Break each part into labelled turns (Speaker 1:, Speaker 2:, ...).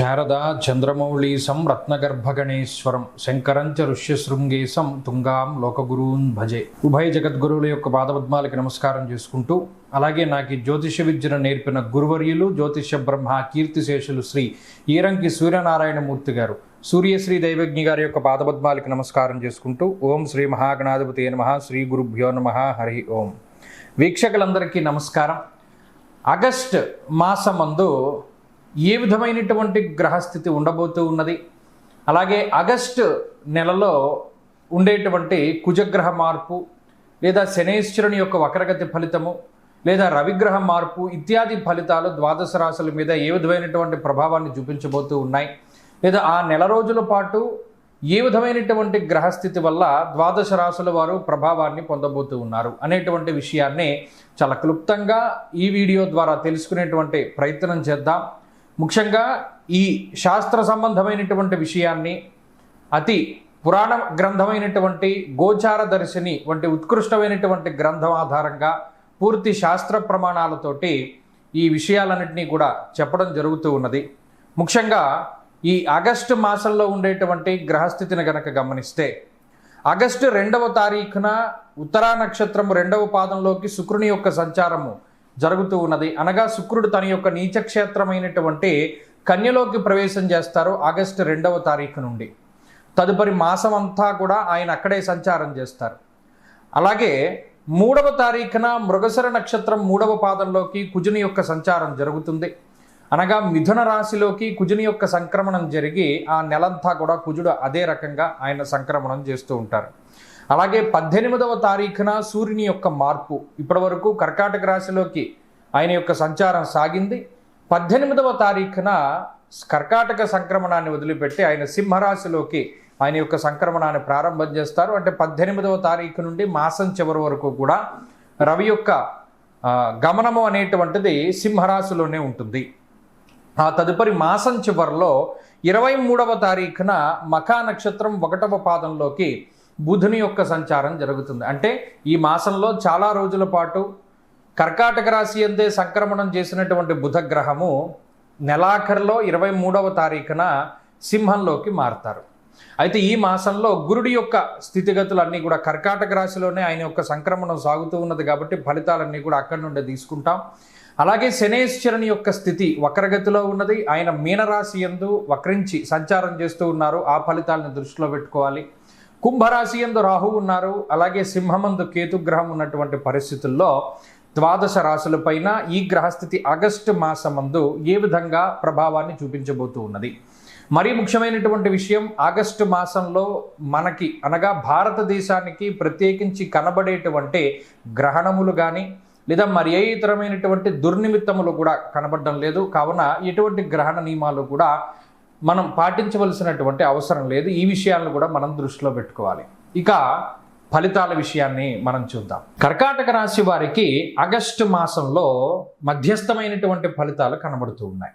Speaker 1: శారదా చంద్రమౌళీసం రత్నగర్భగణేశ్వరం శంకరంచ ఋష్యశృంగేశం తుంగాం లోకగురూన్ భజే. ఉభయ జగద్గురువుల యొక్క పాదపద్మాలకి నమస్కారం చేసుకుంటూ, అలాగే నాకు జ్యోతిష విద్యను నేర్పిన గురువర్యులు జ్యోతిష బ్రహ్మ కీర్తిశేషులు శ్రీ ఈరంకి సూర్యనారాయణమూర్తి గారు, సూర్యశ్రీ దైవజ్ఞి గారి యొక్క పాదపద్మాలకి నమస్కారం చేసుకుంటూ, ఓం శ్రీ మహాగణాధిపతి నమః, శ్రీ గురుభ్యో నమః, హరి ఓం. వీక్షకులందరికీ నమస్కారం. ఆగస్ట్ మాసమందు ఏ విధమైనటువంటి గ్రహస్థితి ఉండబోతూ ఉన్నది, అలాగే ఆగస్టు నెలలో ఉండేటువంటి కుజగ్రహ మార్పు లేదా శనేశ్వరుని యొక్క వక్రగతి ఫలితము లేదా రవిగ్రహ మార్పు ఇత్యాది ఫలితాలు ద్వాదశ రాశుల మీద ఏ విధమైనటువంటి ప్రభావాన్ని చూపించబోతూ ఉన్నాయి, లేదా ఆ నెల రోజుల పాటు ఏ విధమైనటువంటి గ్రహస్థితి వల్ల ద్వాదశ రాశుల వారు ప్రభావాన్ని పొందబోతూ ఉన్నారు అనేటువంటి విషయాన్ని చాలా క్లుప్తంగా ఈ వీడియో ద్వారా తెలుసుకునేటువంటి ప్రయత్నం చేద్దాం. ముఖ్యంగా ఈ శాస్త్ర సంబంధమైనటువంటి విషయాన్ని అతి పురాణ గ్రంథమైనటువంటి గోచార దర్శిని వంటి ఉత్కృష్టమైనటువంటి గ్రంథం ఆధారంగా పూర్తి శాస్త్ర ప్రమాణాలతోటి ఈ విషయాలన్నింటినీ కూడా చెప్పడం జరుగుతూ ఉన్నది. ముఖ్యంగా ఈ ఆగస్టు మాసంలో ఉండేటువంటి గ్రహస్థితిని గనక గమనిస్తే, ఆగస్టు 2వ తారీఖున ఉత్తరా నక్షత్రము 2వ పాదంలోకి శుక్రుని యొక్క సంచారము జరుగుతూ ఉన్నది. అనగా శుక్రుడు తన యొక్క నీచక్షేత్రమైనటువంటి కన్యలోకి ప్రవేశం చేస్తారు ఆగస్టు 2వ తారీఖు నుండి. తదుపరి మాసం అంతా కూడా ఆయన అక్కడే సంచారం చేస్తారు. అలాగే 3వ తారీఖున మృగశిర నక్షత్రం 3వ పాదంలోకి కుజుని యొక్క సంచారం జరుగుతుంది. అనగా మిథున రాశిలోకి కుజుని యొక్క సంక్రమణం జరిగి ఆ నెలంతా కూడా కుజుడు అదే రకంగా ఆయన సంక్రమణం చేస్తూ ఉంటారు. అలాగే 18వ తారీఖున సూర్యుని యొక్క మార్పు, ఇప్పటి వరకు కర్కాటక రాశిలోకి ఆయన యొక్క సంచారం సాగింది. 18వ తారీఖున కర్కాటక సంక్రమణాన్ని వదిలిపెట్టి ఆయన సింహరాశిలోకి ఆయన యొక్క సంక్రమణాన్ని ప్రారంభం చేస్తారు. అంటే 18వ తారీఖు నుండి మాసం చివరి వరకు కూడా రవి యొక్క గమనము అనేటువంటిది సింహరాశిలోనే ఉంటుంది. ఆ తదుపరి మాసం చివరిలో 23వ తారీఖున మఖా నక్షత్రం 1వ పాదంలోకి బుధుని యొక్క సంచారం జరుగుతుంది. అంటే ఈ మాసంలో చాలా రోజుల పాటు కర్కాటక రాశి అందే సంక్రమణం చేసినటువంటి బుధ గ్రహము నెలాఖరులో 23వ తారీఖున సింహంలోకి మారుతారు. అయితే ఈ మాసంలో గురుడి యొక్క స్థితిగతులన్నీ కూడా కర్కాటక రాశిలోనే ఆయన యొక్క సంక్రమణం సాగుతూ ఉన్నది కాబట్టి ఫలితాలన్నీ కూడా అక్కడి నుండి తీసుకుంటాం. అలాగే శనేశ్వరుని యొక్క స్థితి వక్రగతిలో ఉన్నది. ఆయన మీనరాశి యందు వక్రించి సంచారం చేస్తూ ఉన్నారు. ఆ ఫలితాలను దృష్టిలో పెట్టుకోవాలి. కుంభరాశి యందు రాహు ఉన్నారు. అలాగే సింహమందు కేతుగ్రహం ఉన్నటువంటి పరిస్థితుల్లో ద్వాదశ రాశులపైన ఈ గ్రహస్థితి ఆగస్టు మాసమందు ఏ విధంగా ప్రభావాన్ని చూపించబోతూ ఉన్నది. మరీ ముఖ్యమైనటువంటి విషయం, ఆగస్టు మాసంలో మనకి అనగా భారతదేశానికి ప్రత్యేకించి కనబడేటువంటి గ్రహణములు కానీ లేదా మరి ఏ ఇతరమైనటువంటి దుర్నిమిత్తములు కూడా కనబడడం లేదు. కావున ఎటువంటి గ్రహణ నియమాలు కూడా మనం పాటించవలసినటువంటి అవసరం లేదు. ఈ విషయాలను కూడా మనం దృష్టిలో పెట్టుకోవాలి. ఇక ఫలితాల విషయాన్ని మనం చూద్దాం. కర్కాటక రాశి వారికి ఆగస్టు మాసంలో మధ్యస్థమైనటువంటి ఫలితాలు కనబడుతూ ఉన్నాయి.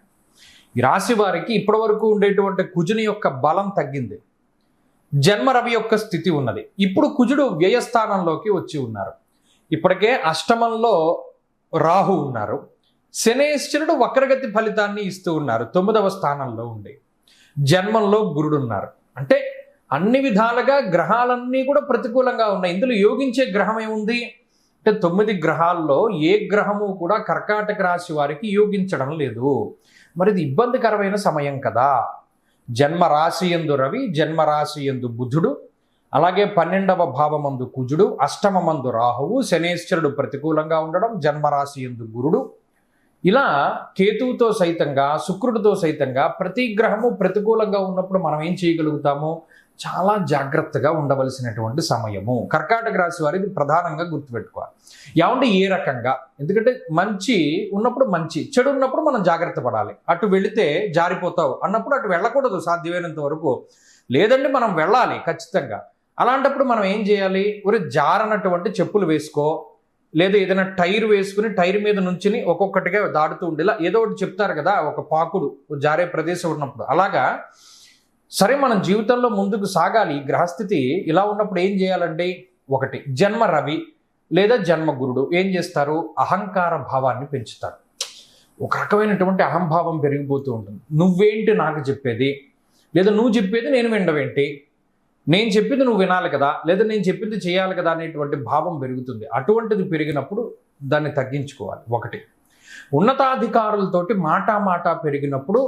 Speaker 1: ఈ రాశి వారికి ఇప్పటి వరకు ఉండేటువంటి కుజుని యొక్క బలం తగ్గింది. జన్మ రవి యొక్క స్థితి ఉన్నది. ఇప్పుడు కుజుడు వ్యయస్థానంలోకి వచ్చి ఉన్నారు. ఇప్పటికే అష్టమంలో రాహు ఉన్నారు. శనేశ్వరుడు వక్రగతి ఫలితాన్ని ఇస్తూ ఉన్నారు 9వ స్థానంలో ఉండి. జన్మంలో గురుడు ఉన్నారు. అంటే అన్ని విధాలుగా గ్రహాలన్నీ కూడా ప్రతికూలంగా ఉన్నాయి. ఇందులో యోగించే గ్రహం ఏముంది అంటే 9 గ్రహాల్లో ఏ గ్రహము కూడా కర్కాటక రాశి వారికి యోగించడం లేదు. మరి ఇది ఇబ్బందికరమైన సమయం కదా. జన్మరాశి యందు రవి, జన్మరాశి యందు బుధుడు, అలాగే 12వ భావమందు కుజుడు, అష్టమమందు రాహువు, శనేశ్వరుడు ప్రతికూలంగా ఉండడం, జన్మరాశి యందు గురుడు, ఇలా కేతువుతో సైతంగా శుక్రుడితో సైతంగా ప్రతి గ్రహము ప్రతికూలంగా ఉన్నప్పుడు మనం ఏం చేయగలుగుతాము? చాలా జాగ్రత్తగా ఉండవలసినటువంటి సమయము. కర్కాటక రాశి వారిది ప్రధానంగా గుర్తుపెట్టుకోవాలి. ఏమంటే ఏ రకంగా, ఎందుకంటే మంచి ఉన్నప్పుడు మంచి, చెడు ఉన్నప్పుడు మనం జాగ్రత్త పడాలి. అటు వెళితే జారిపోతావు అన్నప్పుడు అటు వెళ్ళకూడదు సాధ్యమైనంత వరకు. లేదండి మనం వెళ్ళాలి ఖచ్చితంగా. అలాంటప్పుడు మనం ఏం చేయాలి? ఒక జారనటువంటి చెప్పులు వేసుకో, లేదా ఏదైనా టైర్ వేసుకుని టైర్ మీద నుంచుని ఒక్కొక్కటిగా దాడుతూ ఉండేలా ఏదో ఒకటి చెప్తారు కదా, ఒక పాకుడు జారే ప్రదేశం ఉన్నప్పుడు. అలాగా సరే మనం జీవితంలో ముందుకు సాగాలి. ఈ గ్రహస్థితి ఇలా ఉన్నప్పుడు ఏం చేయాలండి? ఒకటి, జన్మ రవి లేదా జన్మ గురుడు ఏం చేస్తారు? అహంకార భావాన్ని పెంచుతారు. ఒక రకమైనటువంటి అహంభావం పెరిగిపోతూ ఉంటుంది. నువ్వేంటి నాకు చెప్పేది, లేదా నువ్వు చెప్పేది నేను వినడమేంటి, నేను చెప్పింది నువ్వు వినాలి కదా, లేదా నేను చెప్పింది చేయాలి కదా అనేటువంటి భావం పెరుగుతుంది. అటువంటిది పెరిగినప్పుడు దాన్ని తగ్గించుకోవాలి. ఒకటి, ఉన్నతాధికారులతోటి మాట పెరిగినప్పుడు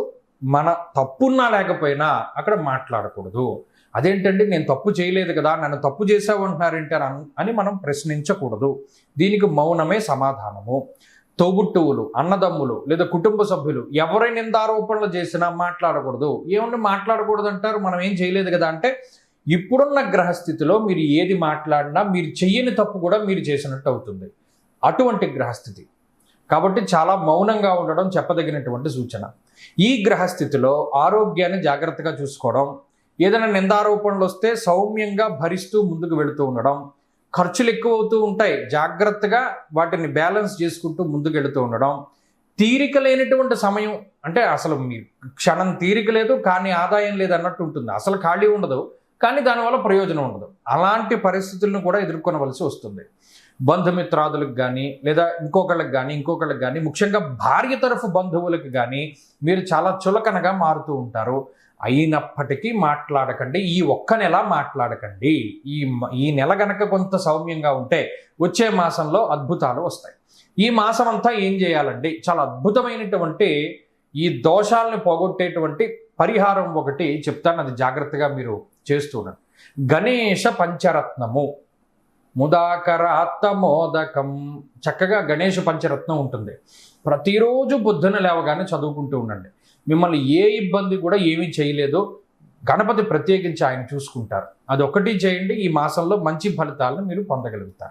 Speaker 1: మన తప్పున్నా లేకపోయినా అక్కడ మాట్లాడకూడదు. అదేంటండి నేను తప్పు చేయలేదు కదా, నన్ను తప్పు చేసావు అంటున్నారేంటి అని మనం ప్రశ్నించకూడదు. దీనికి మౌనమే సమాధానము. తోబుట్టువులు, అన్నదమ్ములు లేదా కుటుంబ సభ్యులు ఎవరైనా నిందారోపణలు చేసినా మాట్లాడకూడదు. ఏమన్నా మాట్లాడకూడదు అంటారు, మనం ఏం చేయలేదు కదా అంటే, ఇప్పుడున్న గ్రహస్థితిలో మీరు ఏది మాట్లాడినా మీరు చెయ్యని తప్పు కూడా మీరు చేసినట్టు అవుతుంది. అటువంటి గ్రహస్థితి కాబట్టి చాలా మౌనంగా ఉండడం చెప్పదగినటువంటి సూచన. ఈ గ్రహస్థితిలో ఆరోగ్యాన్ని జాగ్రత్తగా చూసుకోవడం, ఏదైనా నిందారోపణలు వస్తే సౌమ్యంగా భరిస్తూ ముందుకు వెళుతూ ఉండడం, ఖర్చులు ఎక్కువ అవుతూ ఉంటాయి, జాగ్రత్తగా వాటిని బ్యాలెన్స్ చేసుకుంటూ ముందుకు వెళుతూ ఉండడం, తీరిక లేనటువంటి సమయం అంటే అసలు మీ క్షణం తీరిక లేదు కానీ ఆదాయం లేదు అన్నట్టు ఉంటుంది. అసలు ఖాళీ ఉండదు కానీ దానివల్ల ప్రయోజనం ఉండదు. అలాంటి పరిస్థితులను కూడా ఎదుర్కొనవలసి వస్తుంది. బంధుమిత్రాదులకు కానీ లేదా ఇంకొకళ్ళకి కానీ ముఖ్యంగా భార్య తరఫు బంధువులకు కానీ మీరు చాలా చులకనగా మారుతూ ఉంటారు. అయినప్పటికీ మాట్లాడకండి. ఈ ఒక్క నెల మాట్లాడకండి. ఈ నెల గనక కొంత సౌమ్యంగా ఉంటే వచ్చే మాసంలో అద్భుతాలు వస్తాయి. ఈ మాసం అంతా ఏం చేయాలండి? చాలా అద్భుతమైనటువంటి ఈ దోషాలను పోగొట్టేటువంటి పరిహారం ఒకటి చెప్తాను, అది జాగ్రత్తగా మీరు చేస్తున్నారు. గణేశ పంచరత్నము, ముదాకరాత్తమోదకం. చక్కగా గణేష పంచరత్నం ఉంటుంది. ప్రతిరోజు పొద్దున లేవగానే చదువుకుంటూ ఉండండి. మిమ్మల్ని ఏ ఇబ్బంది కూడా ఏమీ చేయలేదు. గణపతి ప్రత్యేకించి ఆయన చూసుకుంటారు. అదొకటి చేయండి. ఈ మాసంలో మంచి ఫలితాలను మీరు పొందగలుగుతారు.